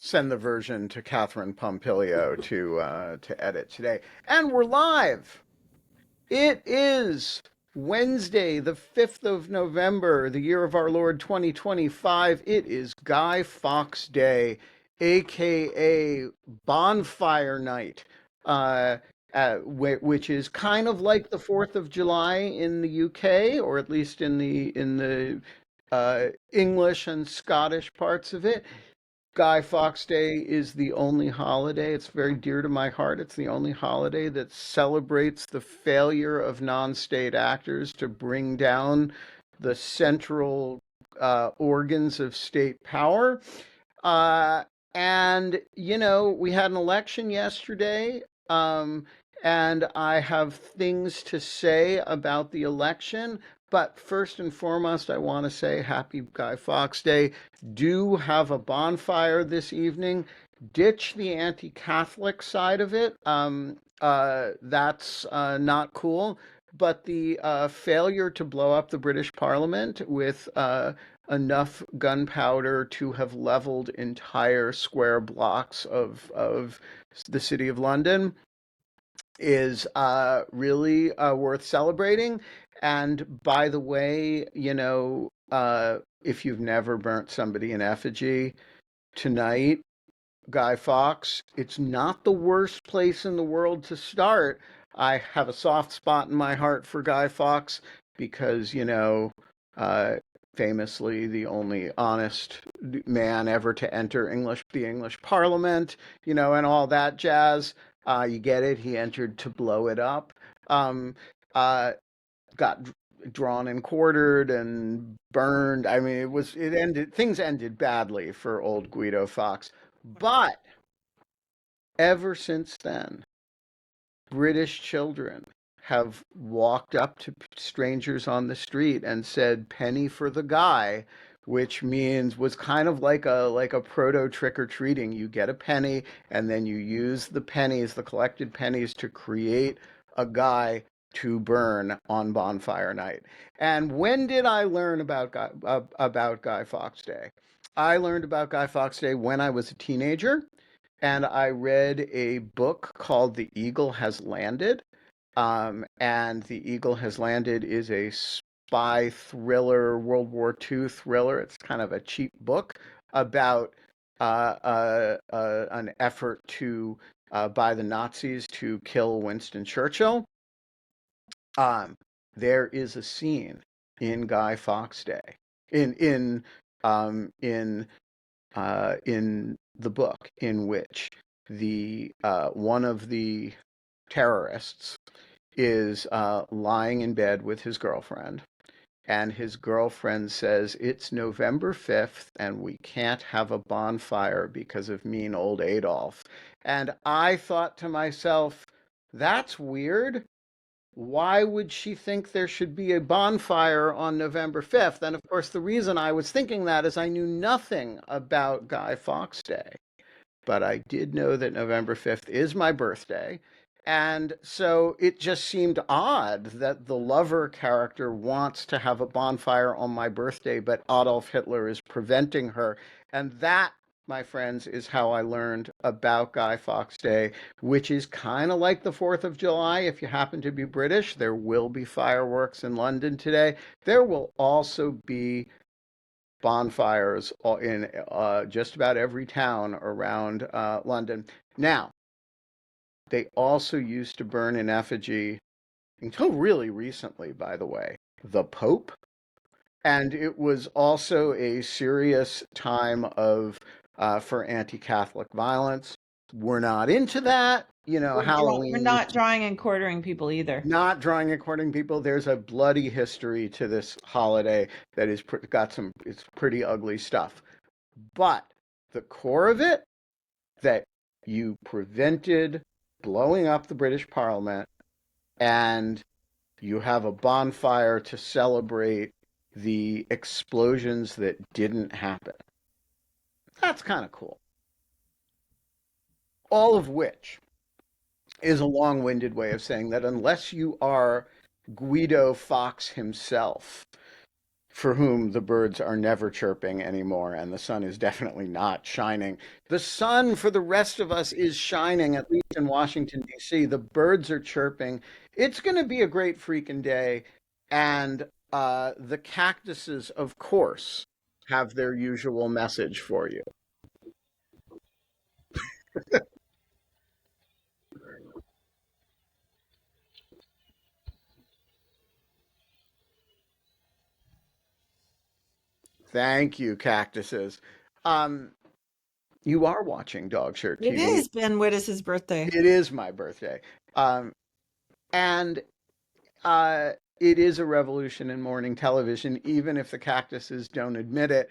send the version to Catherine Pompilio to edit today. And we're live. It is Wednesday, the 5th of November, the year of our Lord 2025. It is Guy Fawkes Day, aka Bonfire Night, uh, which is kind of like the 4th of July in the UK, or at least in the English and Scottish parts of it. Guy Fawkes Day is the only holiday. It's very dear to my heart. It's the only holiday that celebrates the failure of non-state actors to bring down the central organs of state power. Uh, and we had an election yesterday, um, and I have things to say about the election. But first and foremost, I want to say happy Guy Fawkes Day. Do have a bonfire this evening. Ditch the anti-Catholic side of it. That's not cool. But the failure to blow up the British Parliament with enough gunpowder to have leveled entire square blocks of the city of London is really worth celebrating. And by the way, if you've never burnt somebody in effigy, tonight, Guy Fawkes, it's not the worst place in the world to start. I have a soft spot in my heart for Guy Fawkes because, uh, famously the only honest man ever to enter the English Parliament, and all that jazz. You get it. He entered to blow it up. Um, uh, got drawn and quartered and burned. I mean, things ended badly for old Guido Fawkes. But ever since then, British children have walked up to strangers on the street and said penny for the guy, which means was kind of like a proto trick or treating. You get a penny and then you use the pennies, the collected pennies, to create a guy to burn on bonfire night. And when did I learn about Guy Fawkes Day? I learned about Guy Fawkes Day when I was a teenager, and I read a book called The Eagle Has Landed. And The Eagle Has Landed is a spy thriller, World War II thriller. It's kind of a cheap book about an effort by the Nazis to kill Winston Churchill. Um, there is a scene in Guy Fawkes Day in in in the book in which the one of the terrorists is lying in bed with his girlfriend, and his girlfriend says, "It's November 5th, and we can't have a bonfire because of mean old Adolf." And I thought to myself, that's weird. Why would she think there should be a bonfire on November 5th? And of course, the reason I was thinking that is I knew nothing about Guy Fawkes Day, but I did know that November 5th is my birthday. And so it just seemed odd that the lover character wants to have a bonfire on my birthday, but Adolf Hitler is preventing her. And that, my friends, is how I learned about Guy Fawkes Day, which is kind of like the 4th of July. If you happen to be British, there will be fireworks in London today. There will also be bonfires in just about every town around London. Now, they also used to burn in effigy, until really recently, by the way, the Pope. And it was also a serious time of for anti-Catholic violence. We're not into that. We're Halloween used not to drawing and quartering people either. not drawing and quartering people. There's a bloody history to this holiday that is got some it's pretty ugly stuff. But the core of it, that you prevented blowing up the British Parliament, and you have a bonfire to celebrate the explosions that didn't happen. That's kind of cool. All of which is a long winded way of saying that unless you are Guido Fawkes himself, for whom the birds are never chirping anymore and the sun is definitely not shining. The sun for the rest of us is shining, at least in Washington, D.C. The birds are chirping. It's going to be a great freaking day. And the cactuses, of course, have their usual message for you. Thank you, cactuses. Um, you are watching Dog Shirt It TV. is Ben Wittes' birthday. It is my birthday. Um, and uh, it is a revolution in morning television, even if the cactuses don't admit it.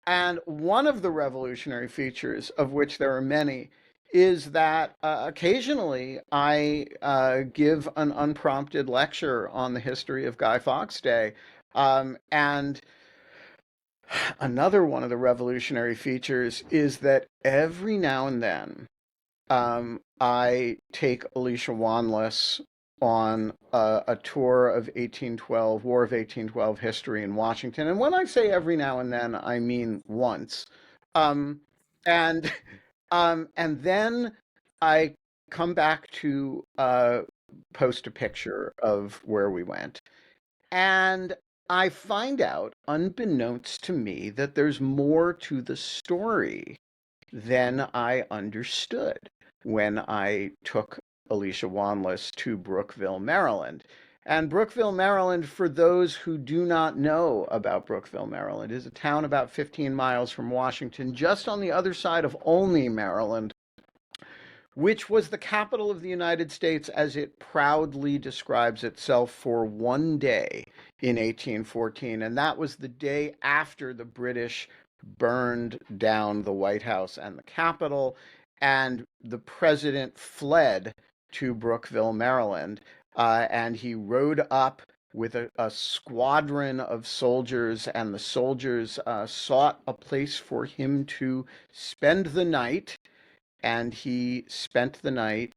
And one of the revolutionary features, of which there are many, is that occasionally I give an unprompted lecture on the history of Guy Fawkes Day. And another one of the revolutionary features is that every now and then I take Alicia Wanless on a tour of 1812, War of 1812 history in Washington. And when I say every now and then, I mean once. Um, and and then I come back to post a picture of where we went. And I find out, unbeknownst to me, that there's more to the story than I understood when I took Alicia Wanless to Brookville, Maryland. And Brookville, Maryland, for those who do not know about Brookville, Maryland, is a town about 15 miles from Washington, just on the other side of Olney, Maryland, which was the capital of the United States as it proudly describes itself for one day in 1814. And that was the day after the British burned down the White House and the Capitol, and the president fled to Brookville, Maryland. And he rode up with a squadron of soldiers, and the soldiers sought a place for him to spend the night, and he spent the night.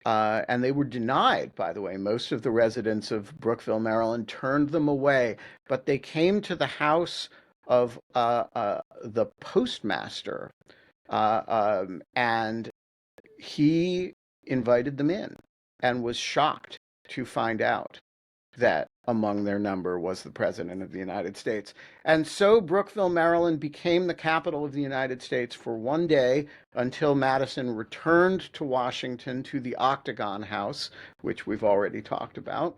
And they were denied, by the way. Most of the residents of Brookville, Maryland, turned them away, but they came to the house of the postmaster, and he invited them in and was shocked to find out that among their number was the President of the United States. And so Brookville, Maryland became the capital of the United States for one day until Madison returned to Washington to the Octagon House, which we've already talked about.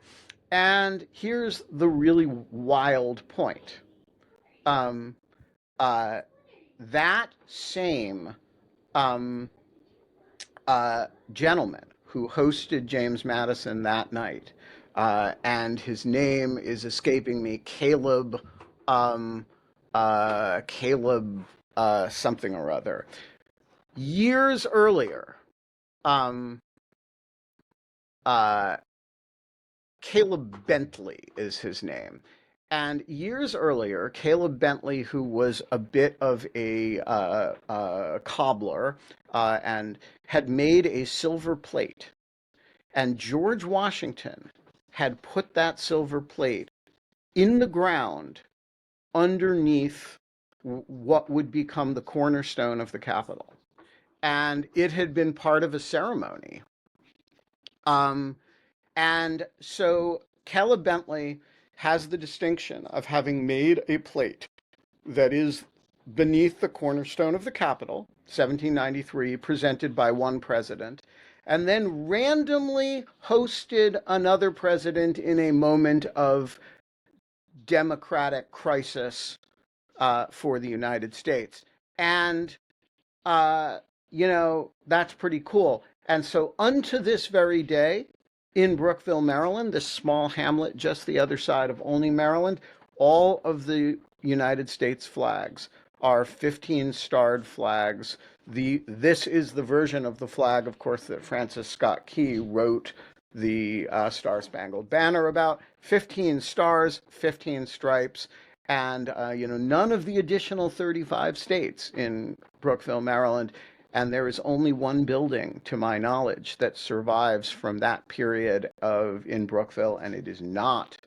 And here's the really wild point. Um, uh, that same um, gentleman who hosted James Madison that night, and his name is escaping me, um, Caleb something or other. Years earlier, um, uh, Caleb Bentley is his name. And years earlier, Caleb Bentley, who was a bit of a cobbler and had made a silver plate, and George Washington had put that silver plate in the ground underneath what would become the cornerstone of the Capitol. And it had been part of a ceremony. Um, And so Caleb Bentley has the distinction of having made a plate that is beneath the cornerstone of the Capitol, 1793, presented by one president, and then randomly hosted another president in a moment of democratic crisis for the United States. And uh, that's pretty cool. And so, unto this very day, in Brookville, Maryland, this small hamlet just the other side of Olney, Maryland, all of the United States flags are 15 starred flags. This is the version of the flag, of course, that Francis Scott Key wrote the Star Spangled Banner about. 15 stars, 15 stripes, and none of the additional 35 states in Brookville, Maryland. And there is only one building, to my knowledge, that survives from that period of in Brookville, and it is not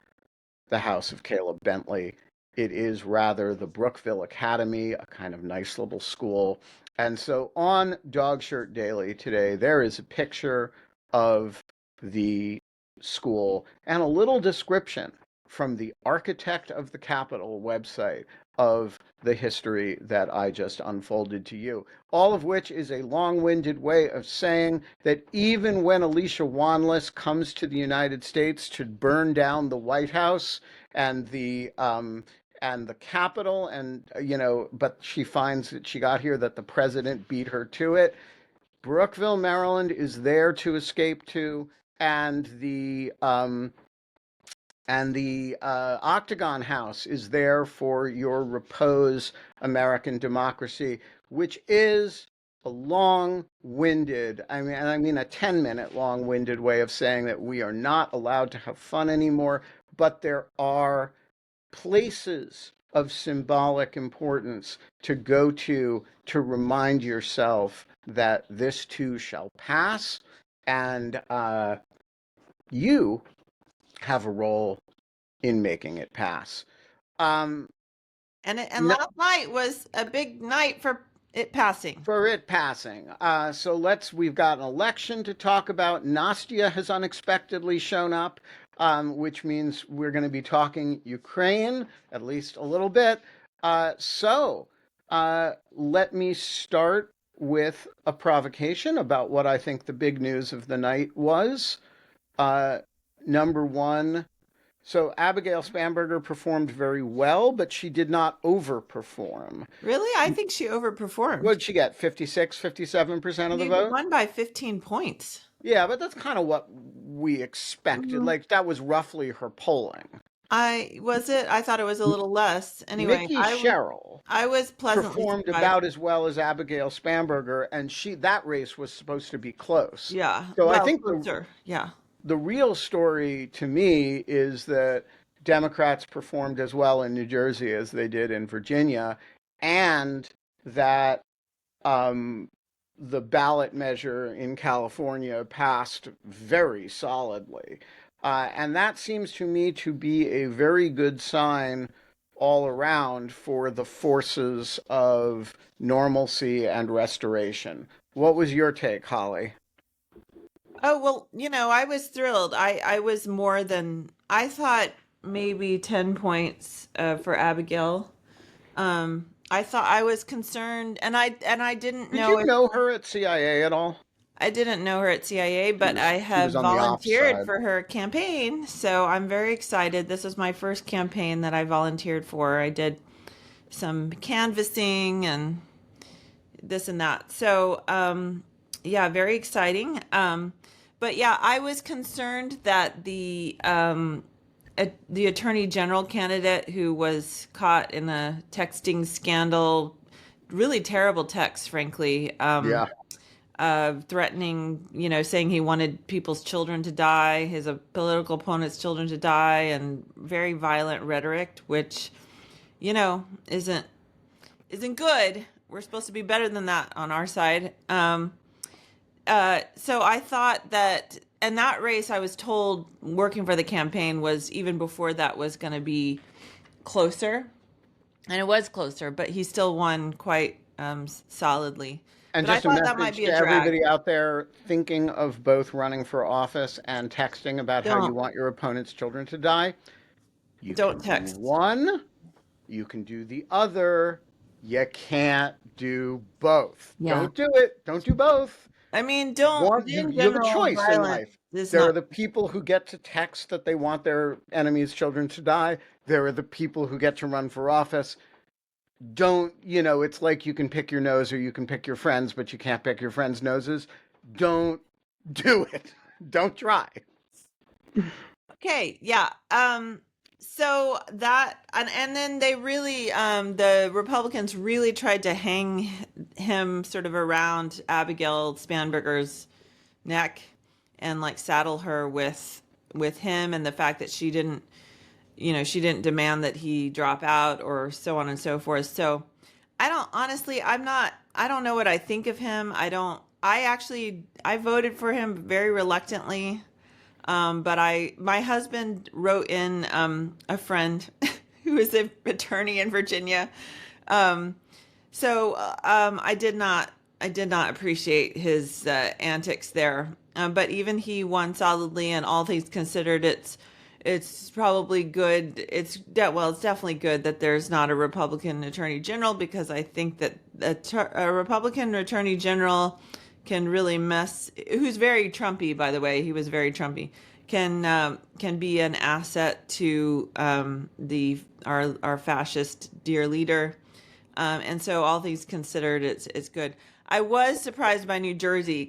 the house of Caleb Bentley. It is rather the Brookville Academy, a kind of nice little school. And so on Dogshirt Daily today, there is a picture of the school and a little description from the architect of the Capitol website of the history that I just unfolded to you. All of which is a long-winded way of saying that even when Alicia Wanless comes to the United States to burn down the White House and the Capitol, and but she finds that she got here that the president beat her to it. Brookville, Maryland, is there to escape to, and the Octagon House is there for your repose American democracy, which is a long-winded, I mean a 10-minute long-winded way of saying that we are not allowed to have fun anymore, but there are places of symbolic importance to go to remind yourself that this too shall pass, and you have a role in making it pass. Um, And no, last night was a big night for it passing. for it passing. So we've got an election to talk about. Nastia has unexpectedly shown up, which means we're going to be talking Ukraine, at least a little bit. Let me start with a provocation about what I think the big news of the night was. Uh, Number one, so Abigail Spanberger performed very well, but she did not overperform. Really? I think she overperformed. What'd she get? 56, 57% of the She vote? won by 15 points. Yeah, but that's kind of what we expected. Mhm. Like that was roughly her polling. I thought it was a little less. Anyway, Nikki Sherrill I was pleasantly performed surprised. about as well as Abigail Spanberger, and that race was supposed to be close. Yeah. So I Well, think closer. Yeah. the real story to me is that Democrats performed as well in New Jersey as they did in Virginia, and that um, the ballot measure in California passed very solidly. And that seems to me to be a very good sign all around for the forces of normalcy and restoration. What was your take, Holly? Oh, well, I was thrilled. I was more than I thought, maybe 10 points for Abigail. I thought I was concerned, and I didn't Did know you if know her at CIA at all? I didn't know her at CIA, She but was I she was have on the ops volunteered side. for her campaign, so I'm very excited. This was my first campaign that I volunteered for. I did some canvassing and this and that. So, yeah, very exciting. But yeah, I was concerned that the attorney general candidate who was caught in a texting scandal, really terrible text, frankly, Yeah. threatening, saying he wanted people's children to die, his political opponent's children to die, and very violent rhetoric, which, isn't good. We're supposed to be better than that on our side. So I thought that, and that race, I was told, working for the campaign, was even before that was going to be closer, and it was closer, but he still won quite solidly. And But I just a thought that might message be to a drag. everybody out there thinking of both running for office and texting about how you Don't want your opponent's children to die. You don't can do text. one, you can do the other. You can't do both. Yeah. Don't do it. Don't do both. I mean, don't in You have a general, choice in violence life. is There are not. the people who get to text that they want their enemies' children to die. There are the people who get to run for office. Don't, it's like you can pick your nose or you can pick your friends, but you can't pick your friends' noses. Don't do it. Don't try. Okay, yeah. So that, and then they really, the Republicans really tried to hang him sort of around Abigail Spanberger's neck and like saddle her with him, and the fact that she didn't demand that he drop out or so on and so forth. So I don't, honestly, I don't know what I think of him. I voted for him very reluctantly. But my husband wrote in, a friend who is an attorney in Virginia. Um, I did not appreciate his antics there. But even he won solidly, and all things considered, it's probably good. Well, it's definitely good that there's not a Republican attorney general, because I think that a Republican attorney general can really mess. Who's very Trumpy, by the way. He was very Trumpy. Can be an asset to the our fascist dear leader. And so, all things considered, it's good. I was surprised by New Jersey,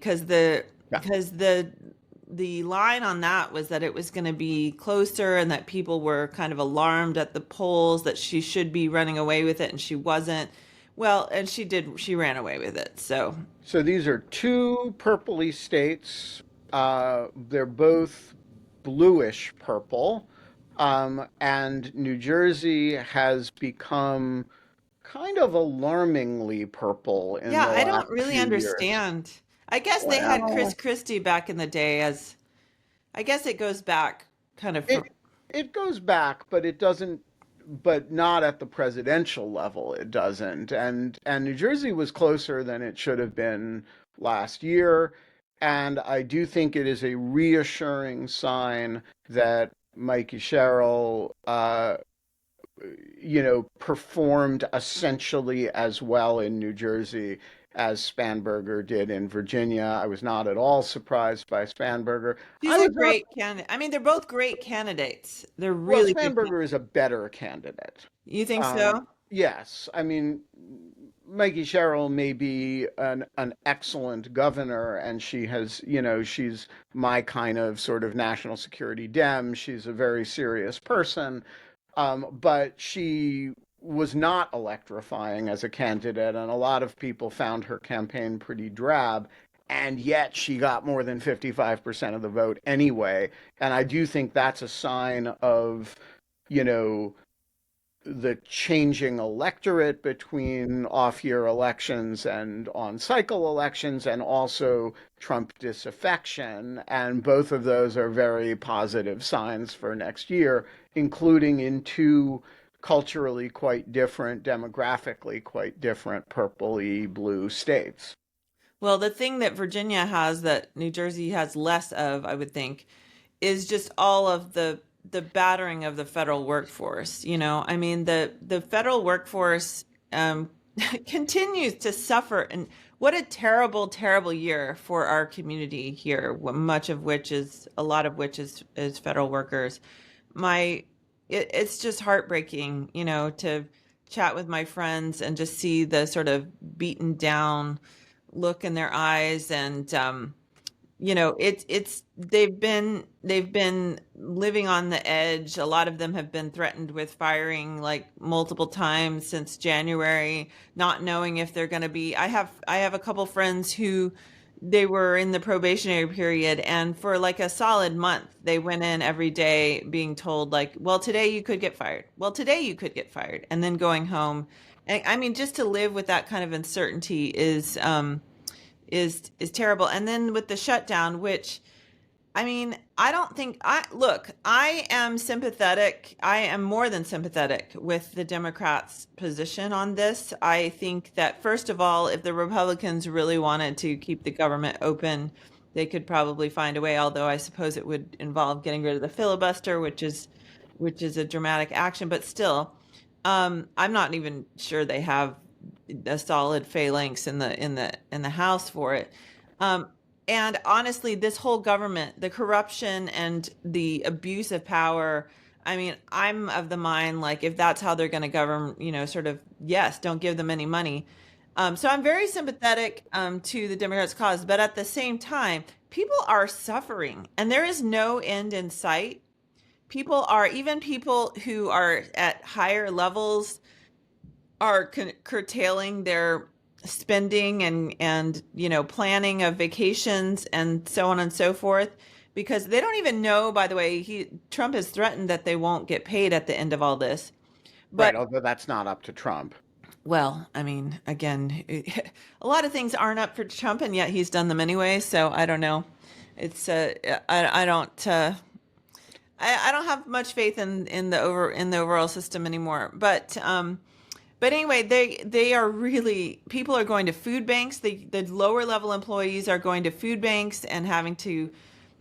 Yeah. because the line on that was that it was going to be closer, and that people were kind of alarmed at the polls that she should be running away with it, and she wasn't. Well, and she ran away with it. So So these are two purpley states. They're both bluish purple. And New Jersey has become kind of alarmingly purple in yeah, the I last don't really few years. understand. I guess they had Chris Well, Christie back in the day as, I guess it goes back kind of it for, it goes back, but it doesn't, but not at the presidential level. It doesn't. And New Jersey was closer than it should have been last year. And I do think it is a reassuring sign that Mikey Sherrill, performed essentially as well in New Jersey as Spanberger did in Virginia. I was not at all surprised by Spanberger. she's I a was not. great candidate. I mean, they're both great candidates. They're Well, really good Spanberger is candidates. a better candidate. You think Um, so? yes, I mean, Maggie Sherrill may be an excellent governor, and she's my kind of sort of national security dem. She's a very serious person, but she was not electrifying as a candidate, and a lot of people found her campaign pretty drab. And yet she got more than 55% of the vote anyway. And I do think that's a sign of, you know, the changing electorate between off-year elections and on-cycle elections, and also Trump disaffection. And both of those are very positive signs for next year, including in two culturally quite different, demographically quite different purpley blue states. Well, the thing that Virginia has that New Jersey has less of, I would think, is just all of the battering of the federal workforce. I mean, the federal workforce um, continues to suffer, and what a terrible, terrible year for our community here. Much of which is a lot of which is federal workers. My it's just heartbreaking, to chat with my friends and just see the sort of beaten down look in their eyes. And it's they've been living on the edge. A lot of them have been threatened with firing like multiple times since January, not knowing if they're going to be. I have a couple friends who they were in the probationary period, and for like a solid month they went in every day being told, like, well, today you could get fired, well, today you could get fired, and then going home. And I mean, just to live with that kind of uncertainty is terrible. And then with the shutdown, which, I mean, I don't think I look, I am sympathetic. I am more than sympathetic with the Democrats' position on this. I think that, first of all, if the Republicans really wanted to keep the government open, they could probably find a way, although I suppose it would involve getting rid of the filibuster, which is a dramatic action, but still, I'm not even sure they have a solid phalanx in the House for it. Um, and honestly, this whole government, the corruption and the abuse of power. I mean, I'm of the mind, like, if that's how they're going to govern, sort of, yes, don't give them any money. So I'm very sympathetic to the Democrats' cause, but at the same time, people are suffering, and there is no end in sight. Even people who are at higher levels are curtailing their spending and planning of vacations and so on and so forth, because they don't even know. By the way, Trump has threatened that they won't get paid at the end of all this. Right, But, although that's not up to Trump. well, I mean, again, a lot of things aren't up for Trump, and yet he's done them anyway. So I don't know. It's I don't. I don't have much faith in the overall system anymore. But anyway, they are really, people are going to food banks. The lower level employees are going to food banks and having to,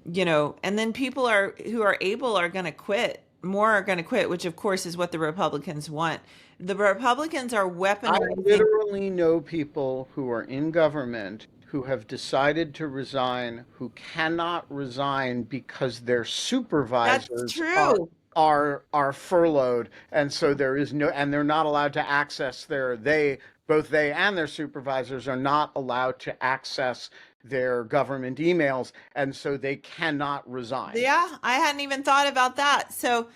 and then people are who are able are going to quit. More are going to quit, which of course is what the Republicans want. The Republicans are I weaponizing. literally know people who are in government who have decided to resign, who cannot resign because their That's supervisors true. are furloughed, and so there is no, and they're not allowed to access both they and their supervisors are not allowed to access their government emails, and so they cannot resign. Yeah, I hadn't even thought about that. So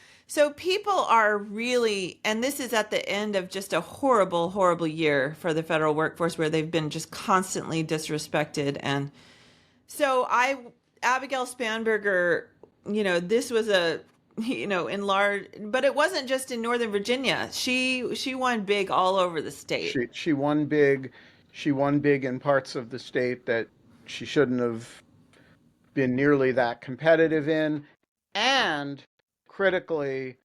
people are really, and this is at the end of just a horrible, horrible year for the federal workforce where they've been just constantly disrespected. And so Abigail Spanberger, this was in large, but it wasn't just in Northern Virginia. She won big all over the state. She won big. She won big in parts of the state that she shouldn't have been nearly that competitive in, and critically,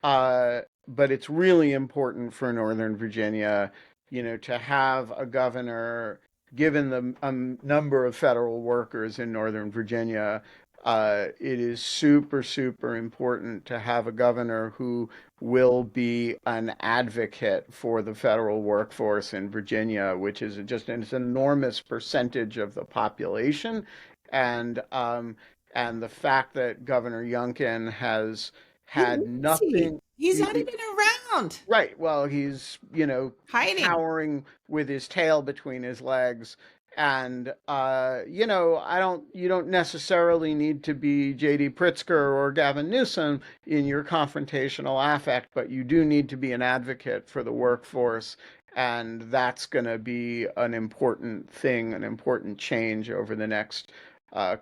but it's really important for Northern Virginia, to have a governor, given the number of federal workers in Northern Virginia. It is super, super important to have a governor who will be an advocate for the federal workforce in Virginia, which is just an enormous percentage of the population, and the fact that Governor Youngkin has Who had is he? nothing. He's not even around. Right. Well, he's, Hiding. cowering with his tail between his legs. And, you don't necessarily need to be J.D. Pritzker or Gavin Newsom in your confrontational affect, but you do need to be an advocate for the workforce. And that's going to be an important thing, an important change over the next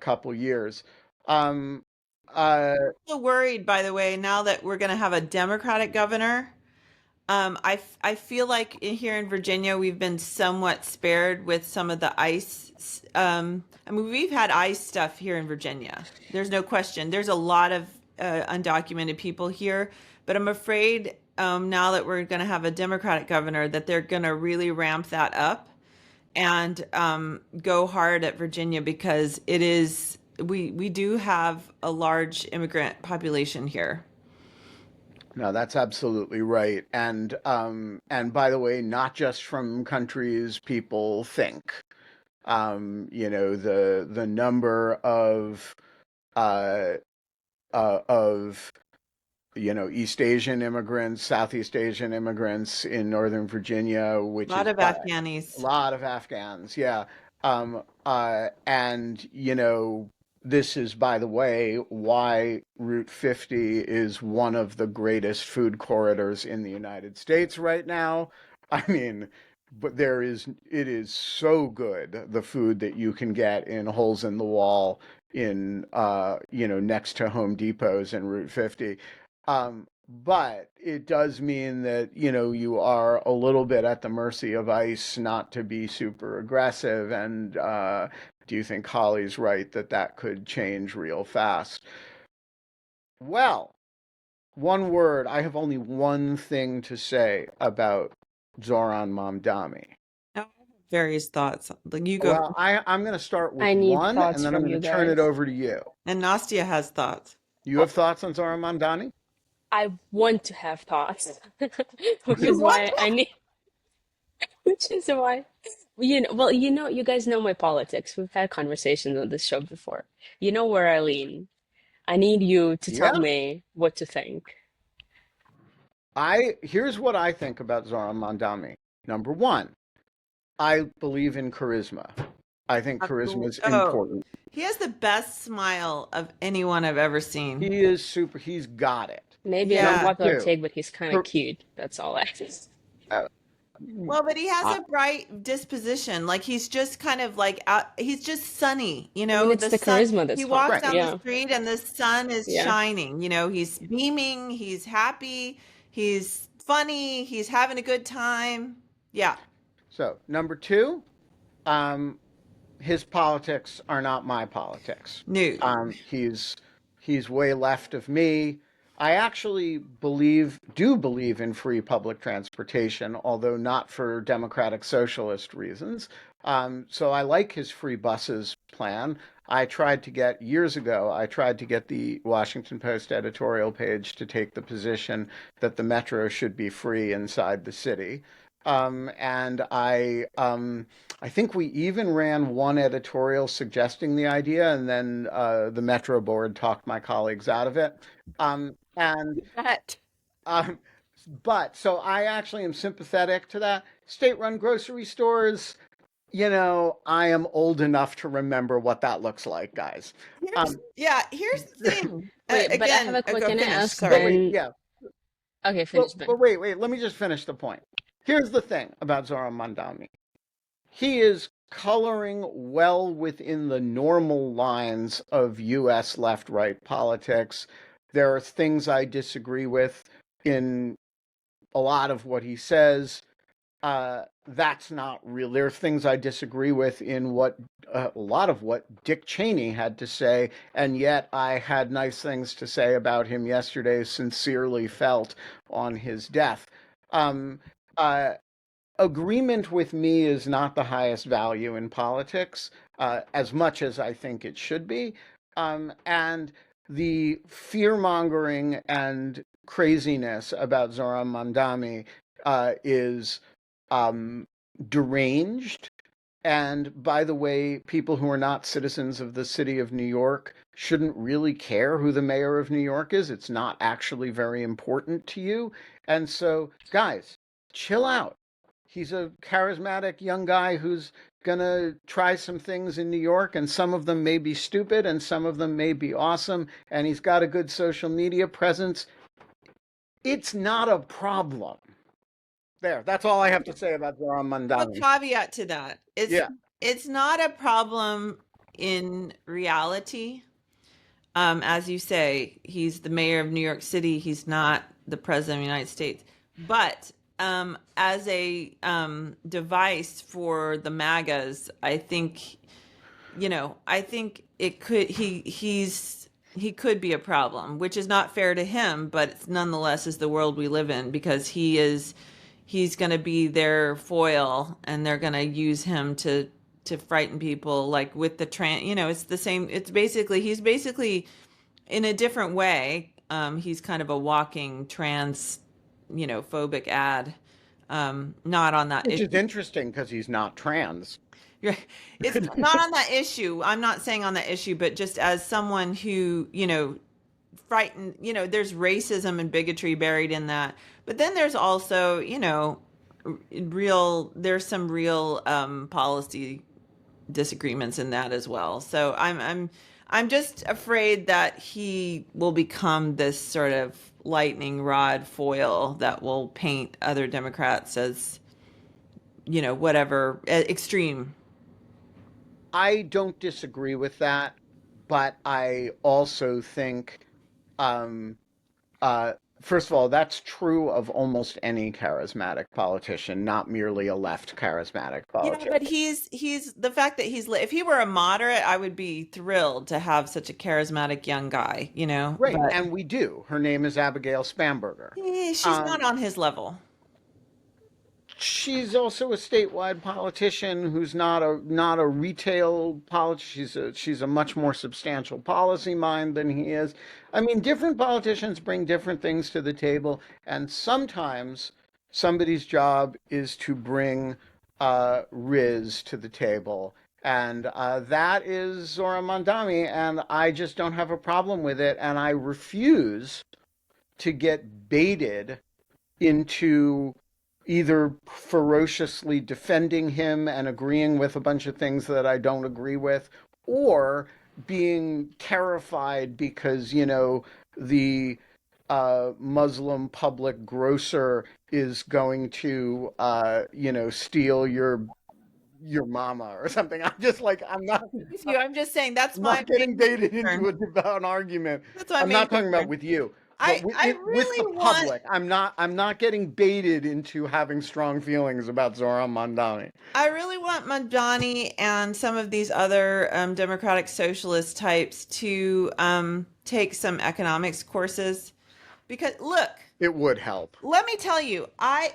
couple years. Um, uh, So worried, by the way, now that we're going to have a Democratic governor. I feel like here in Virginia, we've been somewhat spared with some of the ICE. I mean, we've had ICE stuff here in Virginia. There's no question. There's a lot of undocumented people here, but I'm afraid now that we're going to have a Democratic governor that they're going to really ramp that up and go hard at Virginia because we do have a large immigrant population here. No, that's absolutely right. And by the way, not just from countries people think. The number uh, of East Asian immigrants, Southeast Asian immigrants in Northern Virginia, A which lot is of a Afghanis. lot of Afghans, yeah. And, this is, by the way, why Route 50 is one of the greatest food corridors in the United States right now. I mean, but it is so good, the food that you can get in holes in the wall next to Home Depots and Route 50. But it does mean that, you are a little bit at the mercy of ICE, not to be super aggressive. And do you think Holly's right that that could change real fast? Well, one word. I have only one thing to say about Zoran Mamdani. I have various thoughts. Like you go, Well, I'm going to start with I need one, thoughts and then I'm from going you to turn it guys. over to you. and Nastia has thoughts. You Oh, have thoughts on Zoran Mamdani? I want to have thoughts, which You is want why to? I need, which is why, you guys know my politics. We've had conversations on this show before. You know where I lean. I need you to tell Yeah. me what to think. Here's what I think about Zoran Mamdani. Number one, I believe in charisma. I think charisma is Oh, important. he has the best smile of anyone I've ever seen. He is super. He's got it. Maybe an Number Yeah. unpopular two, take, but he's kind of char- cute. That's all I. uh, Well, but he has I, a bright disposition. Like he's just kind of like he's just sunny, I mean, it's the the sun. charisma He that's fun. walks right. down the Yeah, street and the sun is yeah. shining. He's beaming, he's happy, he's funny, he's having a good time. Yeah. So number two, um, his politics are not my politics. New. He's He's way left of me. I actually do believe in free public transportation, although not for democratic socialist reasons. So I like his free buses plan. Years ago, I tried to get the Washington Post editorial page to take the position that the metro should be free inside the city. I think we even ran one editorial suggesting the idea, and then the Metro board talked my colleagues out of it. And That. um, but so I actually am sympathetic to that. State-run grocery stores, I am old enough to remember what that looks like, guys. Um, Here's the thing. Wait, but I have Again, a go can I finish. ask Sorry. wait, Ben? yeah, Okay, finish Ben. but wait, let me just finish the point. Here's the thing about Zoran Mandami. He is coloring well within the normal lines of US left-right politics. There are things I disagree with in a lot of what he says. That's not real. There are things I disagree with in what a lot of what Dick Cheney had to say, and yet I had nice things to say about him yesterday, sincerely felt on his death. Um, uh, Agreement with me is not the highest value in politics, as much as I think it should be. And the fear mongering and craziness about Zoran Mandami is um, deranged. And by the way, people who are not citizens of the city of New York shouldn't really care who the mayor of New York is. It's not actually very important to you. And so, guys, chill out. He's a charismatic young guy who's going to try some things in New York, and some of them may be stupid and some of them may be awesome. And he's got a good social media presence. It's not a problem. There, that's all I have to say about Zoran A Mandani. caveat to that. Yeah. It's not a problem in reality. As you say, he's the mayor of New York City. He's not the president of the United States. But as a device for the MAGAs, I think, I think it could he could be a problem, which is not fair to him, but it's nonetheless is the world we live in, because he's going to be their foil, and they're going to use him to frighten people, like with the it's the same. He's basically in a different way. He's kind of a walking trans, phobic ad. Not on that Which issue. is interesting because he's not trans. It's not on that issue. I'm not saying on that issue, but just as someone who, frightened, there's racism and bigotry buried in that. But then there's also, there's some real policy disagreements in that as well. So I'm just afraid that he will become this sort of lightning rod foil that will paint other Democrats as, whatever, extreme. I don't disagree with that, but I also think, um, first of all, that's true of almost any charismatic politician, not merely a left charismatic Yeah, but politician. he's the fact that if he were a moderate, I would be thrilled to have such a charismatic young guy, Right, but and we do. Her name is Abigail Spamberger. she's not Um, on his level. she's also a statewide politician who's not a retail politician. She's a much more substantial policy mind than he is. I mean, different politicians bring different things to the table, and sometimes somebody's job is to bring Riz to the table. And that is Zora Mandami, and I just don't have a problem with it, and I refuse to get baited into either ferociously defending him and agreeing with a bunch of things that I don't agree with, or being terrified because, the Muslim public grocer is going to, steal your mama or something. I'm just like, With you, I'm just saying that's I'm my not getting main baited into concern. an argument. That's my I'm main not talking about concern. with you. but I with the really want public. I'm not getting baited into having strong feelings about Zoran Mandani. I really want Madani and some of these other democratic socialist types to take some economics courses because look, It would help. let me tell you, I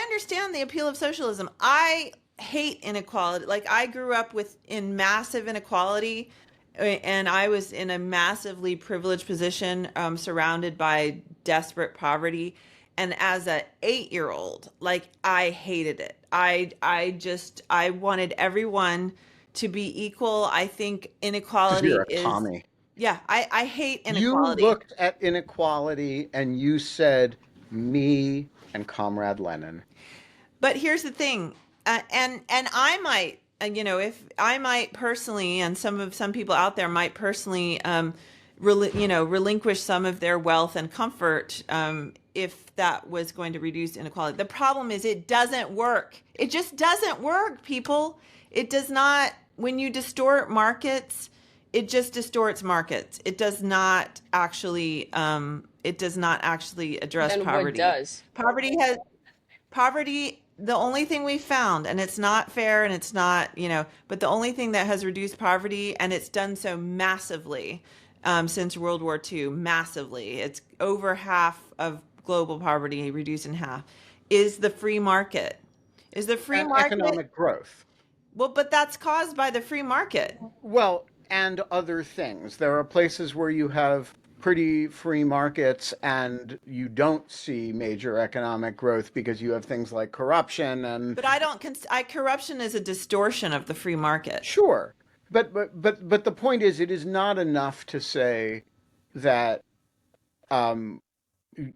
understand the appeal of socialism. I hate inequality. Like I grew up with in massive inequality, and I was in a massively privileged position, surrounded by desperate poverty. And as a 8-year old, like I hated it. I wanted everyone to be equal. I think Because inequality you're a is commie. yeah. I hate You inequality. looked at inequality and you said, me and Comrade Lenin. But here's the thing, and I might, if I might personally, and some people out there might personally, relinquish some of their wealth and comfort, if that was going to reduce inequality. The problem is it doesn't work. It just doesn't work, people. It does not. When you distort markets, it just distorts markets. It does not actually. It does not actually address Then what poverty. does? Poverty has poverty, the only thing we found, and it's not fair and it's not, but the only thing that has reduced poverty, and it's done so massively, since World War II, massively, it's over half of global poverty reduced in half, is the free market. Is the free And market, economic growth. well, but that's caused by the free market. Well, and other things. There are places where you have pretty free markets and you don't see major economic growth because you have things like corruption and But I don't, corruption is a distortion of the free market. sure. But the point is it is not enough to say that um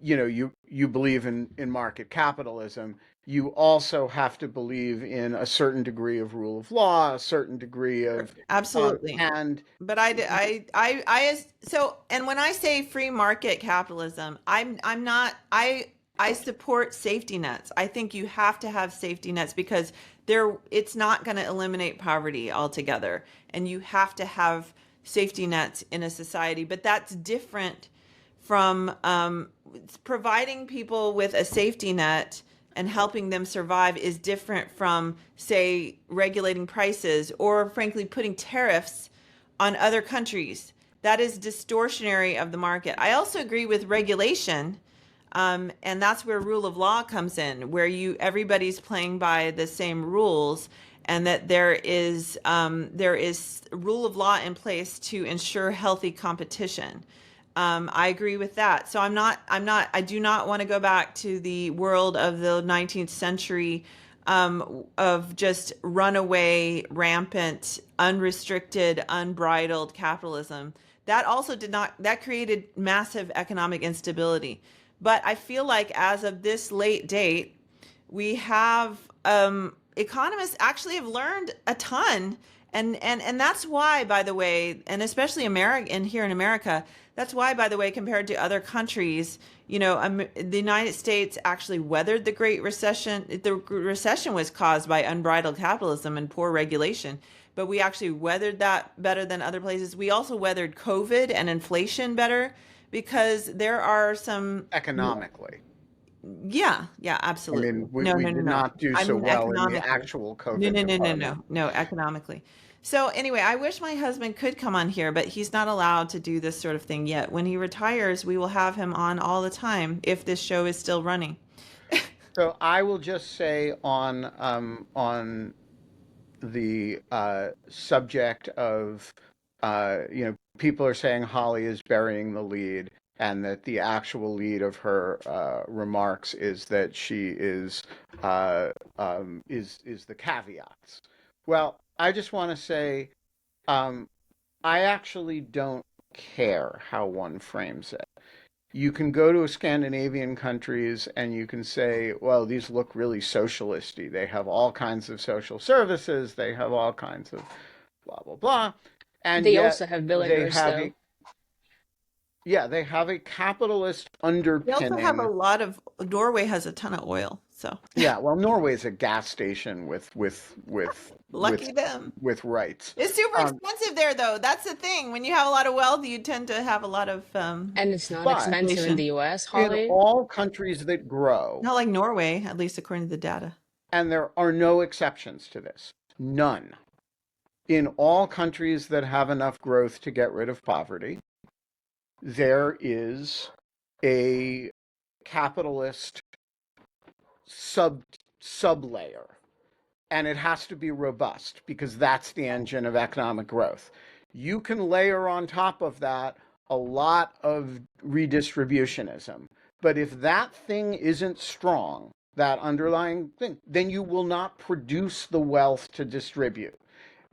you believe in market capitalism. You also have to believe in a certain degree of rule of law, a certain degree of Absolutely. and But so, and when I say free market capitalism, I'm not, I support safety nets. I think you have to have safety nets because it's not going to eliminate poverty altogether. And you have to have safety nets in a society, but that's different from providing people with a safety net and helping them survive is different from, say, regulating prices or, frankly, putting tariffs on other countries. That is distortionary of the market. I also agree with regulation, and that's where rule of law comes in, where everybody's playing by the same rules, and that there is rule of law in place to ensure healthy competition. I agree with that. So I do not want to go back to the world of the 19th century, of just runaway, rampant, unrestricted, unbridled capitalism. That also that created massive economic instability. But I feel like as of this late date, we have, economists actually have learned a ton, and that's why, by the way, and especially America, and here in America, that's why, by the way, compared to other countries, the United States actually weathered the Great Recession. The recession was caused by unbridled capitalism and poor regulation, but we actually weathered that better than other places. We also weathered COVID and inflation better because there are some. economically. Yeah, yeah, I absolutely. mean, No, we no, no, did no. not do I so mean well in the economically. actual No, COVID no, no, no, department. no, no, economically. So anyway, I wish my husband could come on here, but he's not allowed to do this sort of thing yet. When he retires, we will have him on all the time if this show is still running. So I will just say on the subject of people are saying Holly is burying the lead, and that the actual lead of her remarks is that she is the caveats. Well, I just want to say um, I actually don't care how one frames it. You can go to Scandinavian countries and you can say, well, these look really socialisty. They have all kinds of social services, they have all kinds of blah, blah, blah. And They yet also have they villagers, have though. a, yeah, they have a capitalist They also have a underpinning. lot of, Norway has a ton of oil. So Yeah, well, Norway's a gas station lucky them. with rights. It's super Um, expensive there, though. That's the thing. When you have a lot of wealth, you tend to have a lot of And it's not but expensive in the inflation. US, in Holly. all countries that grow, Not like Norway, at least according to the data. and there are no exceptions to this, none. In all countries that have enough growth to get rid of poverty, there is a capitalist sub sublayer, and it has to be robust because that's the engine of economic growth. You can layer on top of that a lot of redistributionism, but if that thing isn't strong, that underlying thing, then you will not produce the wealth to distribute.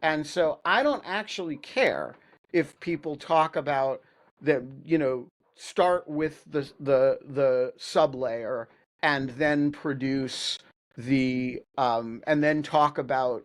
And so I don't actually care if people talk about that, start with the sublayer and then produce and then talk about,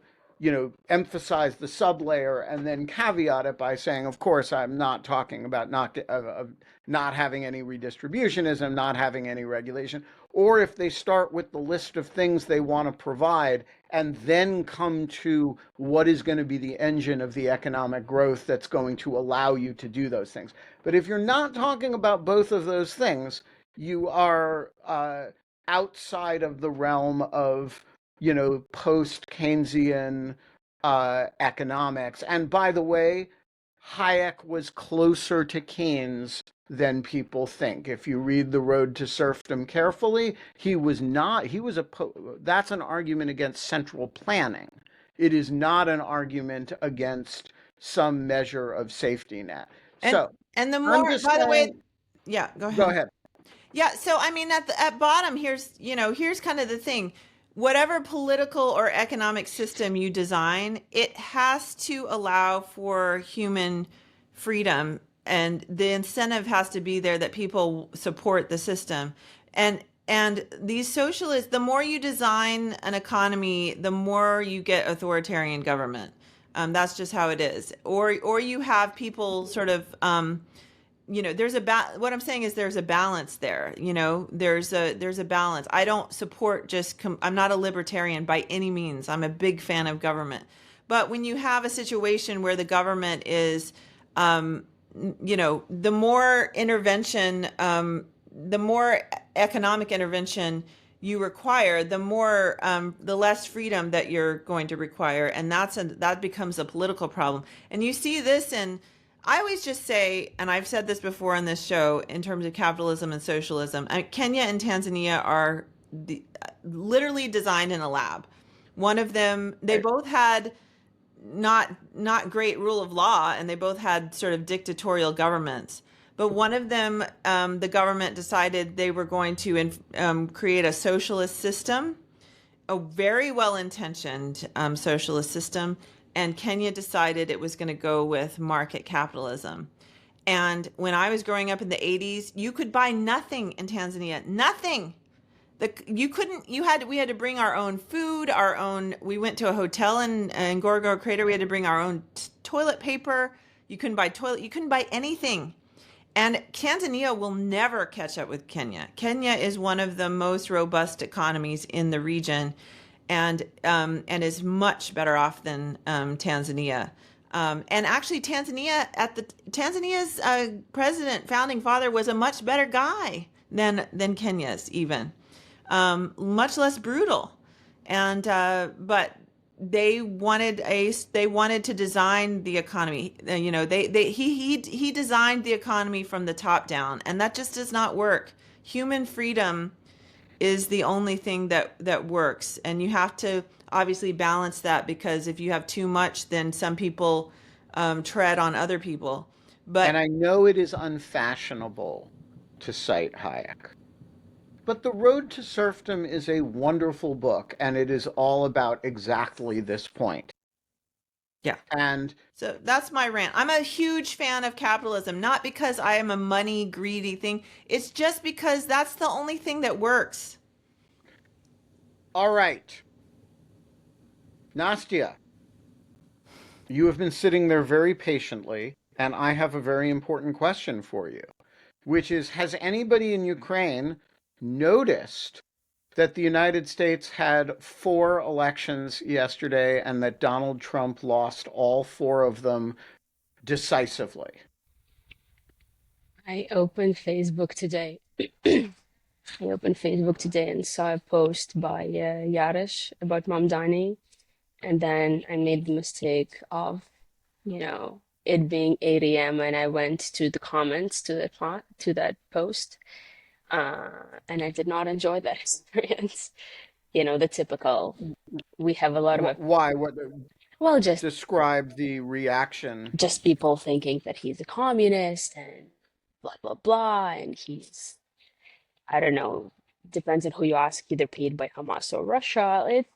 emphasize the sublayer and then caveat it by saying, of course, I'm not talking about not having any redistributionism, not having any regulation, or if they start with the list of things they want to provide and then come to what is going to be the engine of the economic growth that's going to allow you to do those things. But if you're not talking about both of those things, you are outside of the realm of, post Keynesian economics. And by the way, Hayek was closer to Keynes than people think. If you read The Road to Serfdom carefully, he was not, he was that's an argument against central planning. It is not an argument against some measure of safety net. And So and the I'm more, just by the way, saying, yeah, go go ahead. ahead. Yeah, so I mean at bottom here's kind of the thing. Whatever political or economic system you design, it has to allow for human freedom, and the incentive has to be there that people support the system. And these socialists, the more you design an economy, the more you get authoritarian government. That's just how it is. Or you have people sort of there's what I'm saying is there's a balance there. There's a balance. I don't support I'm not a libertarian by any means. I'm a big fan of government. But when you have a situation where the government is, the more intervention, the more economic intervention you require, the less freedom that you're going to require, and that becomes a political problem. And you see this in, I always just say, and I've said this before on this show, in terms of capitalism and socialism, Kenya and Tanzania are literally designed in a lab. One of them, they both had not great rule of law, and they both had sort of dictatorial governments. But one of them, the government decided they were going to create a socialist system, a very well-intentioned socialist system, and Kenya decided it was going to go with market capitalism. And when I was growing up in the 80s, you could buy nothing in Tanzania, nothing. We had to bring our own food, we went to a hotel in Ngorongoro Crater. We had to bring our own toilet paper. You couldn't buy anything. And Tanzania will never catch up with Kenya. Kenya is one of the most robust economies in the region, and is much better off than Tanzania. And actually, Tanzania's founding father was a much better guy than Kenya's, even much less brutal. And but they wanted to design the economy. He designed the economy from the top down, and that just does not work. Human freedom is the only thing that works, and you have to obviously balance that, because if you have too much, then some people tread on other people. And I know it is unfashionable to cite Hayek, but The Road to Serfdom is a wonderful book, and it is all about exactly this point. Yeah. And so that's my rant. I'm a huge fan of capitalism, not because I am a money greedy thing. It's just because that's the only thing that works. All right. Nastia, you have been sitting there very patiently, and I have a very important question for you, which is, has anybody in Ukraine noticed that the United States had four elections yesterday and that Donald Trump lost all four of them decisively. I opened Facebook today. I opened Facebook today and saw a post by Yarosh about mom dining, and then I made the mistake of, it being 8 a.m. and I went to the comments to that post, and I did not enjoy that experience. The typical. We have a lot of, Why? What well, just describe the reaction? just people thinking that he's a communist and blah blah blah, and he's, I don't know, depends on who you ask, either paid by Hamas or Russia. It's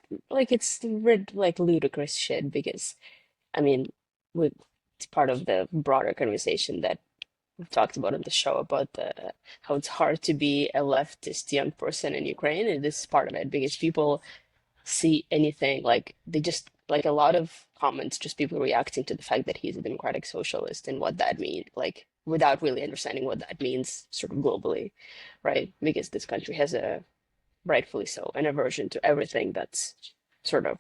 like ludicrous shit because I mean, we it's part of the broader conversation that we've talked about on the show about how it's hard to be a leftist young person in Ukraine, and this is part of it because people see anything like they just like a lot of comments, just people reacting to the fact that he's a democratic socialist and what that means, like without really understanding what that means, sort of globally, right? Because this country has a, rightfully so, an aversion to everything that's sort of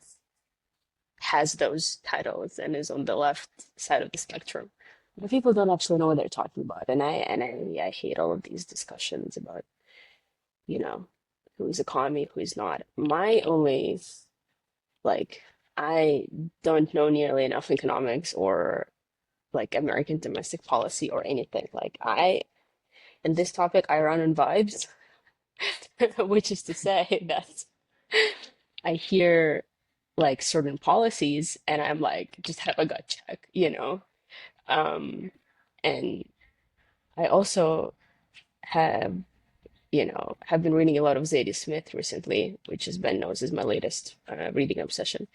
has those titles and is on the left side of the spectrum. But people don't actually know what they're talking about, and I hate all of these discussions about, you know, who's a commie, who's not. My only like I don't know nearly enough economics or like American domestic policy or anything. Like in this topic, I run on vibes, which is to say that I hear like certain policies and I'm like, just have a gut check. Um, and I also have, have been reading a lot of Zadie Smith recently, which as Ben knows is my latest reading obsession,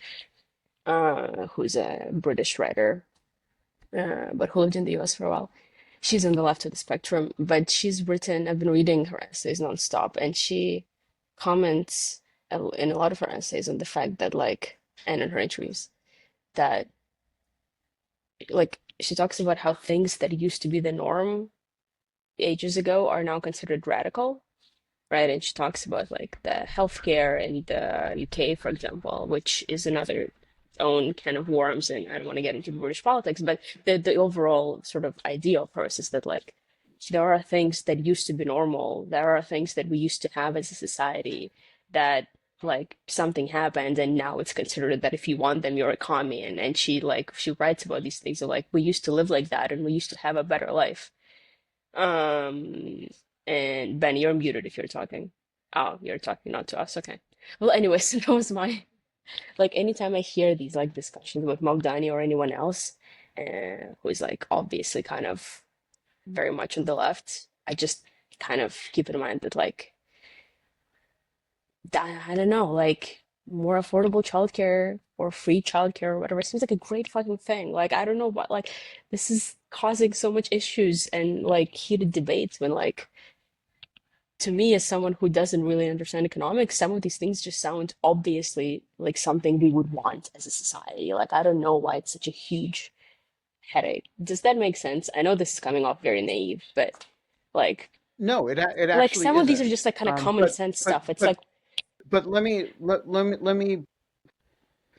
who's a British writer, but who lived in the US for a while. She's on the left of the spectrum, but I've been reading her essays nonstop, and she comments in a lot of her essays on the fact that, like, and in her interviews, that, like, she talks about how things that used to be the norm ages ago are now considered radical, right? And she talks about like the healthcare in the UK, for example, which is another own kind of worms, and I don't want to get into British politics, but the overall sort of idea of hers is that like there are things that used to be normal, there are things that we used to have as a society that like something happened and now it's considered that if you want them you're a commie, and she writes about these things of like we used to live like that and we used to have a better life. um, and Ben, you're muted if you're talking. Oh, you're talking not to us. Okay. Well, anyways, that was my like. Anytime I hear these like discussions with Mogdani or anyone else, who is like obviously kind of very much on the left, I just kind of keep in mind that like that, I don't know, like more affordable childcare or free childcare or whatever seems like a great fucking thing. Like I don't know what like this is causing so much issues and like heated debates when like to me, as someone who doesn't really understand economics, some of these things just sound obviously like something we would want as a society. Like, I don't know why it's such a huge headache. Does that make sense? I know this is coming off very naive, but like, No, it like actually some of these are isn't. just like kind of Um, common but sense but stuff. It's but like, but let me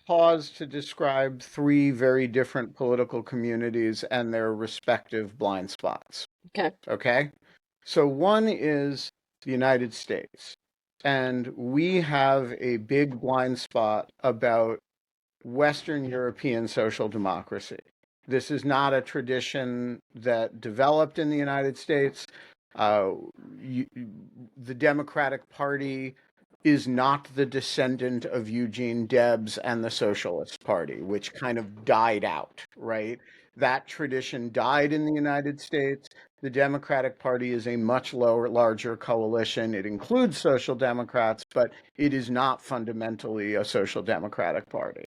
pause to describe three very different political communities and their respective blind spots. okay, Okay? So one is the United States, and we have a big blind spot about Western European social democracy. This is not a tradition that developed in the United States. Uh, you, the Democratic Party is not the descendant of Eugene Debs and the Socialist Party, which kind of died out, right? That tradition died in the United States. The Democratic Party is a much larger coalition. It includes Social Democrats, but it is not fundamentally a Social Democratic Party.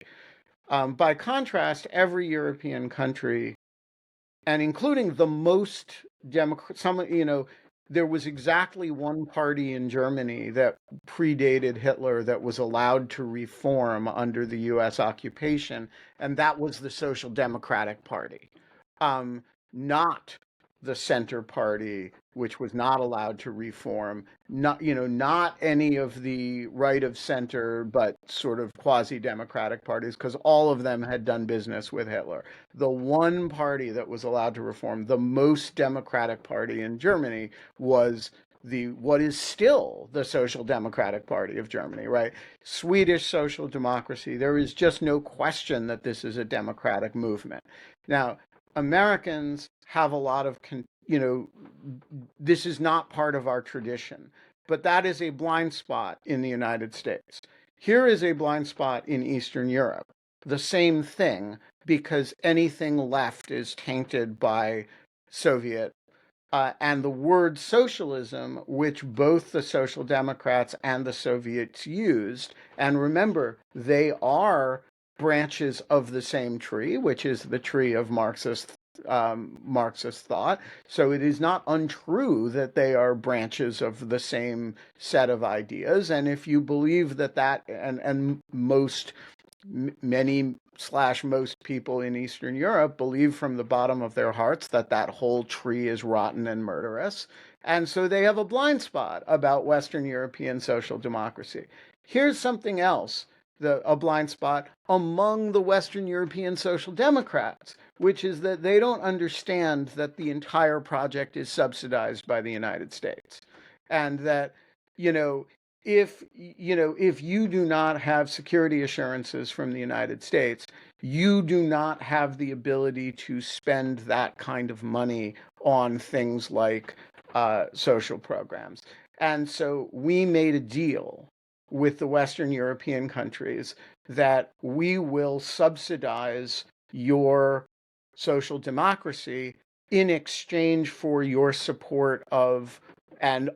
By contrast, every European country, and including the most there was exactly one party in Germany that predated Hitler that was allowed to reform under the US occupation, and that was the Social Democratic Party. Not the Center Party, which was not allowed to reform, not any of the right of center, but sort of quasi-democratic parties, because all of them had done business with Hitler. The one party that was allowed to reform, the most democratic party in Germany, was the what is still the Social Democratic Party of Germany, right? Swedish social democracy. There is just no question that this is a democratic movement. Now, Americans have a lot of, this is not part of our tradition, but that is a blind spot in the United States. Here is a blind spot in Eastern Europe. The same thing, because anything left is tainted by Soviet and the word socialism, which both the Social Democrats and the Soviets used, and remember, they are branches of the same tree, which is the tree of Marxist thought. So it is not untrue that they are branches of the same set of ideas. And if you believe and many slash most people in Eastern Europe believe from the bottom of their hearts that that whole tree is rotten and murderous. And so they have a blind spot about Western European social democracy. Here's something else, a blind spot among the Western European social democrats, which is that they don't understand that the entire project is subsidized by the United States. And that, you know, if you do not have security assurances from the United States, you do not have the ability to spend that kind of money on things like social programs. And so we made a deal with the Western European countries that we will subsidize your social democracy in exchange for your support of and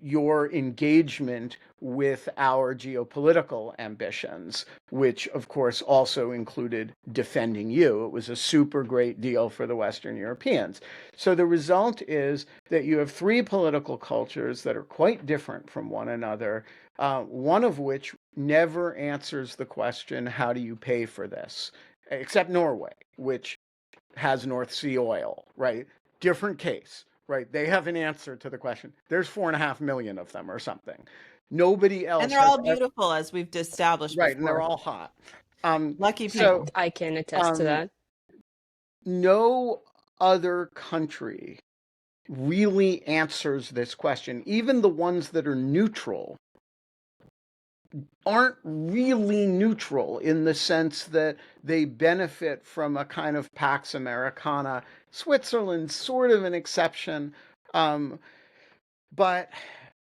your engagement with our geopolitical ambitions, which of course also included defending you. It was a super great deal for the Western Europeans. So the result is that you have three political cultures that are quite different from one another, one of which never answers the question, how do you pay for this? Except Norway, which has North Sea oil, right? Different case, right? They have an answer to the question. There's 4.5 million of them or something. Nobody And else they're has, all beautiful, as we've established right? And they're before. all hot. Lucky I people. So I can attest to um, that. no other country really answers this question. Even the ones that are neutral aren't really neutral in the sense that they benefit from a kind of Pax Americana. Switzerland's sort of an exception. Um, but,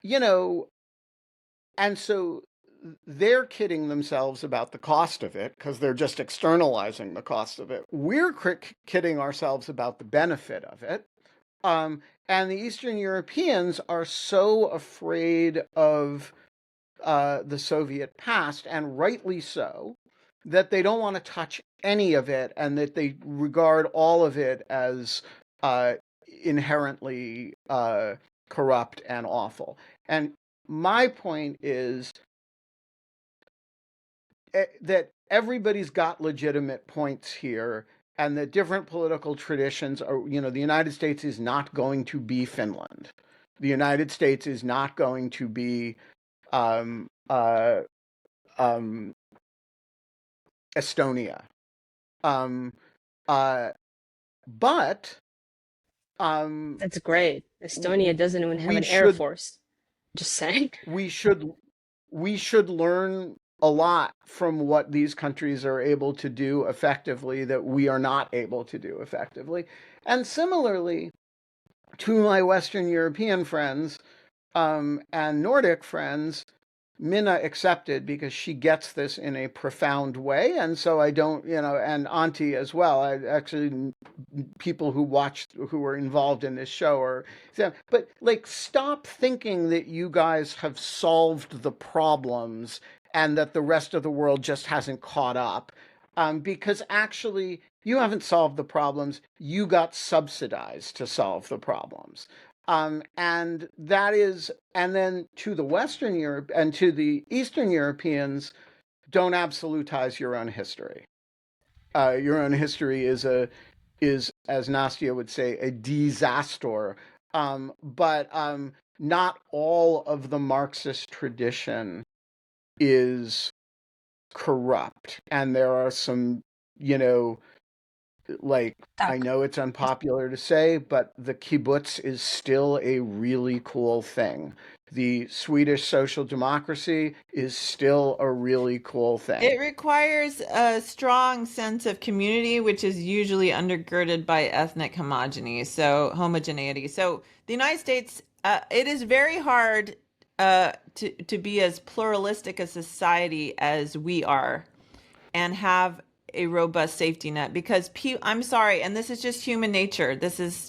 you know, and so they're kidding themselves about the cost of it because they're just externalizing the cost of it. We're kidding ourselves about the benefit of it. And the Eastern Europeans are so afraid of the Soviet past, and rightly so, that they don't want to touch any of it and that they regard all of it as uh, inherently corrupt and awful. And my point is that everybody's got legitimate points here and that different political traditions are, the United States is not going to be Finland. The United States is not going to be um, uh, um, Estonia. Um, uh, but um, That's great. Estonia doesn't even have we an air should force. Just saying. we should we should learn a lot from what these countries are able to do effectively that we are not able to do effectively. And similarly, to my Western European friends and Nordic friends, Minna accepted because she gets this in a profound way. And so I don't, and Auntie as well. I actually, people who were involved in this show are, but like, stop thinking that you guys have solved the problems and that the rest of the world just hasn't caught up. Because actually, you haven't solved the problems. You got subsidized to solve the problems. And that is, and then to the Western Europe and to the Eastern Europeans, don't absolutize your own history. Your own history is as Nastia would say, a disaster. But not all of the Marxist tradition is corrupt, and there are some, you know, like, I Tak. know it's unpopular to say, but the kibbutz is still a really cool thing. The Swedish social democracy is still a really cool thing. It requires a strong sense of community, which is usually undergirded by ethnic homogeneity. So the United States, it is very hard to be as pluralistic a society as we are and have a robust safety net because I'm sorry, and this is just human nature. This is,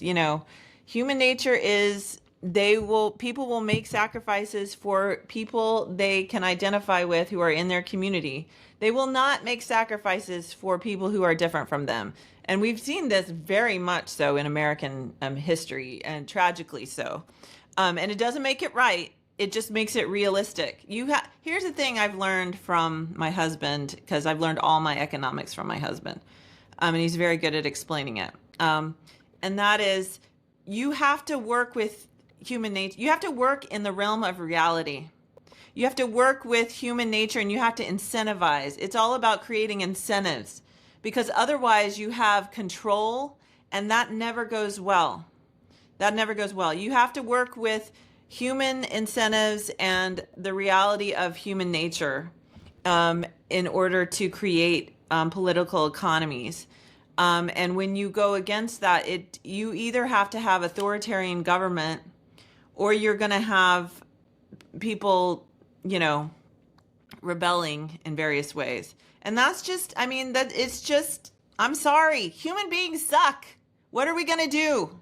human nature is people will make sacrifices for people they can identify with who are in their community. They will not make sacrifices for people who are different from them. And we've seen this very much so in American history, and tragically so. And it doesn't make it right. It just makes it realistic. Here's the thing I've learned from my husband, because I've learned all my economics from my husband, and he's very good at explaining it. And that is, you have to work with human nature. You have to work in the realm of reality. You have to work with human nature, and you have to incentivize. It's all about creating incentives, because otherwise you have control, and that never goes well. That never goes well. You have to work with human incentives and the reality of human nature in order to create political economies. And when you go against that, you either have to have authoritarian government, or you're going to have people, rebelling in various ways. And that's just, it's just, I'm sorry, human beings suck. What are we going to do?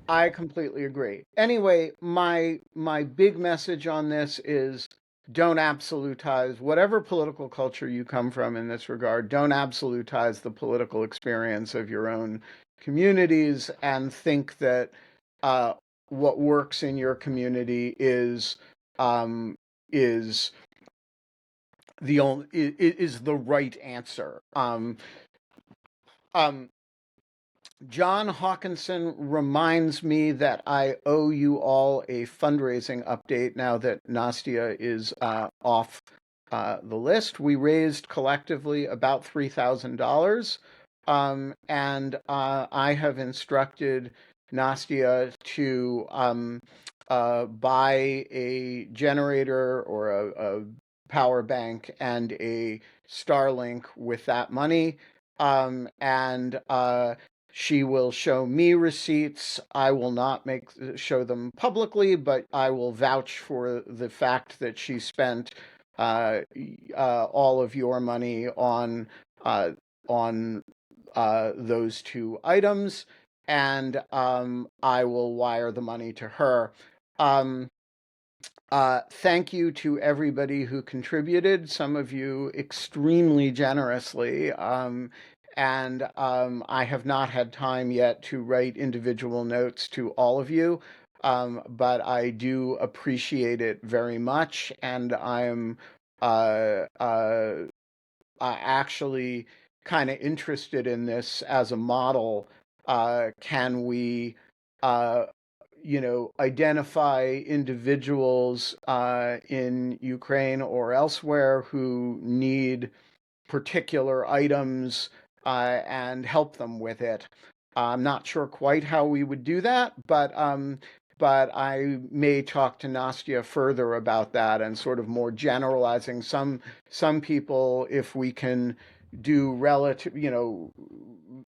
I completely agree. Anyway, my big message on this is don't absolutize whatever political culture you come from in this regard. Don't absolutize the political experience of your own communities and think that uh, what works in your community um, is is the right answer. Um, John Hawkinson reminds me that I owe you all a fundraising update now that Nastia is off the list. We raised collectively about $3,000, and I have instructed Nastia to buy a generator or a power bank and a Starlink with that money. And she will show me receipts. I will not show them publicly, but I will vouch for the fact that she spent all of your money uh, on those two items, and I will wire the money to her. Um, Thank you to everybody who contributed, some of you extremely generously. And I have not had time yet to write individual notes to all of you, but I do appreciate it very much. And I'm uh, uh, actually kind of interested in this as a model. Can we identify individuals in Ukraine or elsewhere who need particular items and help them with it? I'm not sure quite how we would do that, but I may talk to Nastia further about that and sort of more generalizing some people, if we can do relative,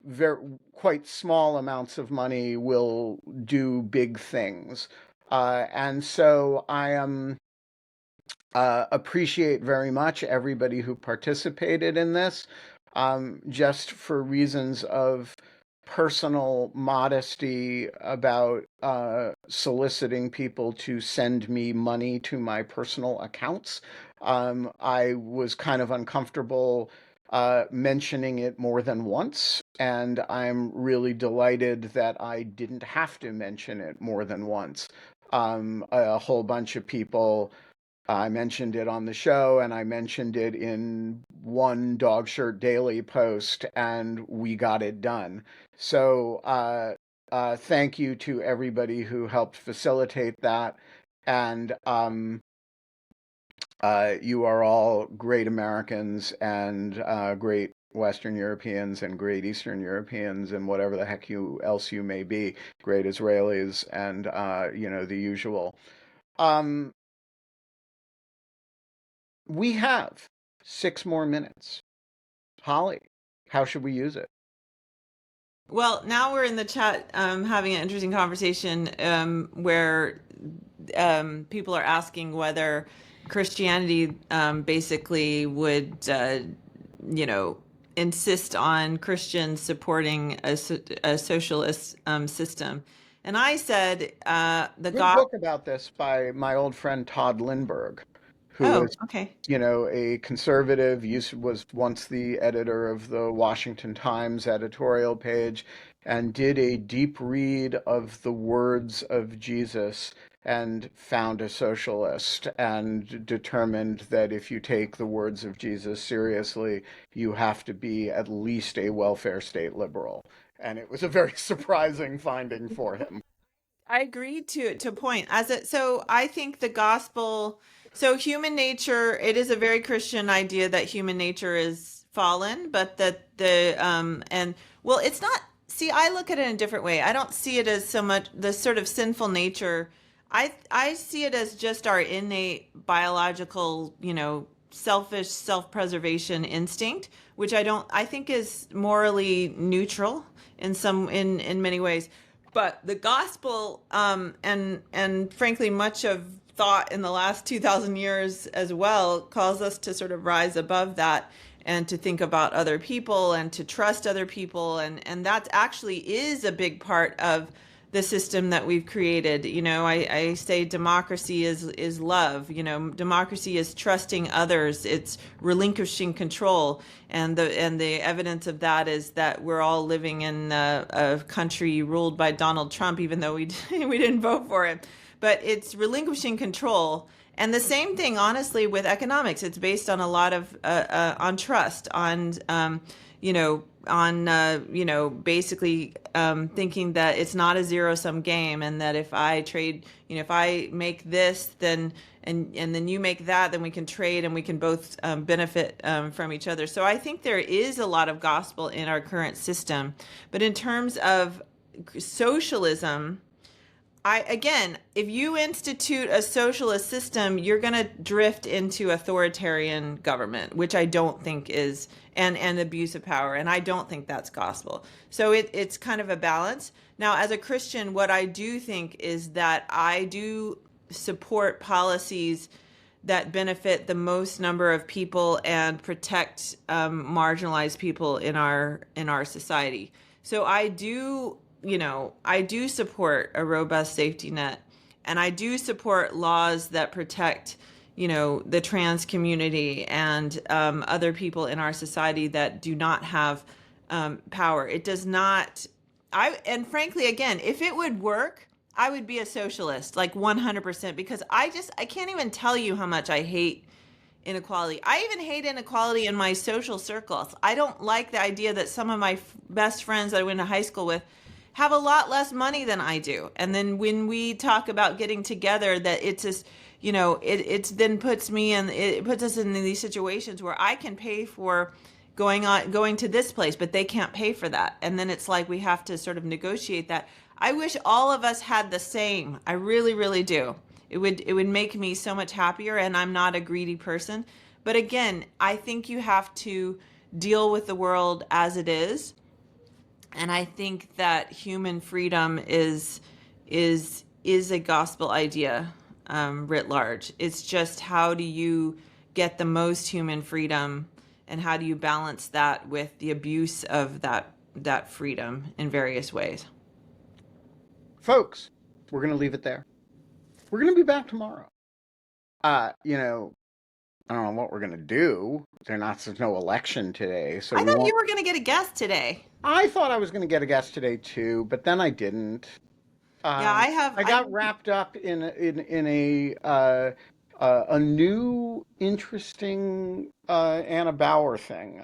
very quite small amounts of money will do big things. And so I am appreciate very much everybody who participated in this, just for reasons of personal modesty about soliciting people to send me money to my personal accounts. I was kind of uncomfortable mentioning it more than once, and I'm really delighted that I didn't have to mention it more than once. A whole bunch of people I mentioned it on the show, and I mentioned it in one Dog Shirt Daily post, and we got it done. So, thank you to everybody who helped facilitate that. And you are all great Americans and great Western Europeans and great Eastern Europeans and whatever the heck else you may be, great Israelis and the usual. Um, we have 6 more minutes. Holly, how should we use it? Well, now we're in the chat having an interesting conversation where people are asking whether Christianity basically would, you know, insist on Christians supporting a socialist system. And I said the Good God. book about this by my old friend Todd Lindbergh, who Oh, was, okay. a conservative, was once the editor of the Washington Times editorial page, and did a deep read of the words of Jesus and found a socialist and determined that if you take the words of Jesus seriously, you have to be at least a welfare state liberal. And it was a very surprising finding for him. I agree to a point. So I think the gospel, so human nature, it is a very Christian idea that human nature is fallen, but that the and well, it's not. See, I look at it in a different way. I don't see it as so much the sort of sinful nature. I see it as just our innate biological, selfish self-preservation instinct, which I think is morally neutral in many ways. But the gospel, and frankly, much of thought in the last 2,000 years as well, calls us to sort of rise above that and to think about other people and to trust other people. And that actually is a big part of the system that we've created. I say democracy is love. Democracy is trusting others. It's relinquishing control, and the evidence of that is that we're all living in a country ruled by Donald Trump, even though we we didn't vote for it. But it's relinquishing control. And the same thing, honestly, with economics. It's based on a lot of on trust, on basically thinking that it's not a zero sum game, and that if I trade, if I make this, then and then you make that, then we can trade and we can both benefit from each other. So I think there is a lot of gospel in our current system. But in terms of socialism, again, if you institute a socialist system, you're going to drift into authoritarian government, which I don't think is, and abuse of power. And I don't think that's gospel. So it's kind of a balance. Now, as a Christian, what I do think is that I do support policies that benefit the most number of people and protect marginalized people in our society. So I do support a robust safety net, and I do support laws that protect, the trans community and other people in our society that do not have power. It does not. And frankly, again, if it would work, I would be a socialist, like 100%, because I can't even tell you how much I hate inequality. I even hate inequality in my social circles. I don't like the idea that some of my best friends that I went to high school with have a lot less money than I do. And then when we talk about getting together, that it's just, it then puts us in these situations where I can pay for going to this place, but they can't pay for that. And then it's like we have to sort of negotiate that. I wish all of us had the same. I really, really do. It would make me so much happier, and I'm not a greedy person. But again, I think you have to deal with the world as it is. And I think that human freedom is a gospel idea writ large. It's just, how do you get the most human freedom, and how do you balance that with the abuse of that freedom in various ways? Folks, we're going to leave it there. We're going to be back tomorrow. I don't know what we're going to do. There's no election today, so I we thought won't. you were going to get a guest today. I thought I was going to get a guest today too, but then I didn't. Yeah, I got wrapped up in a a new interesting Anna Bauer thing.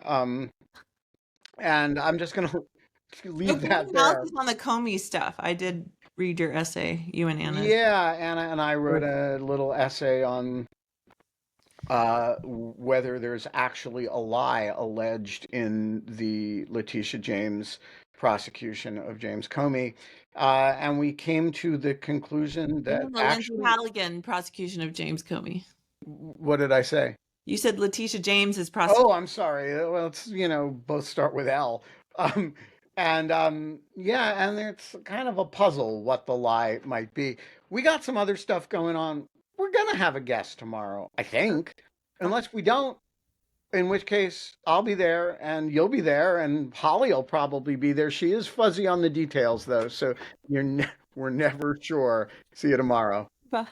And I'm just gonna No, leave good that there. analysis on the Comey stuff. I did read your essay, you and Anna's. Yeah, Anna and I wrote a little essay on whether there's actually a lie alleged in the Letitia James prosecution of James Comey. And we came to the conclusion You that mean the Lindsay actually, Halligan prosecution of James Comey? what did I say? You said Letitia James's prosecution. Oh, I'm sorry. Well, it's, both start with L. Um, and yeah, and it's kind of a puzzle what the lie might be. We got some other stuff going on. We're gonna have a guest tomorrow, I think. Okay. Unless we don't, in which case I'll be there and you'll be there and Holly will probably be there. She is fuzzy on the details though, so we're never sure. See you tomorrow. Bye.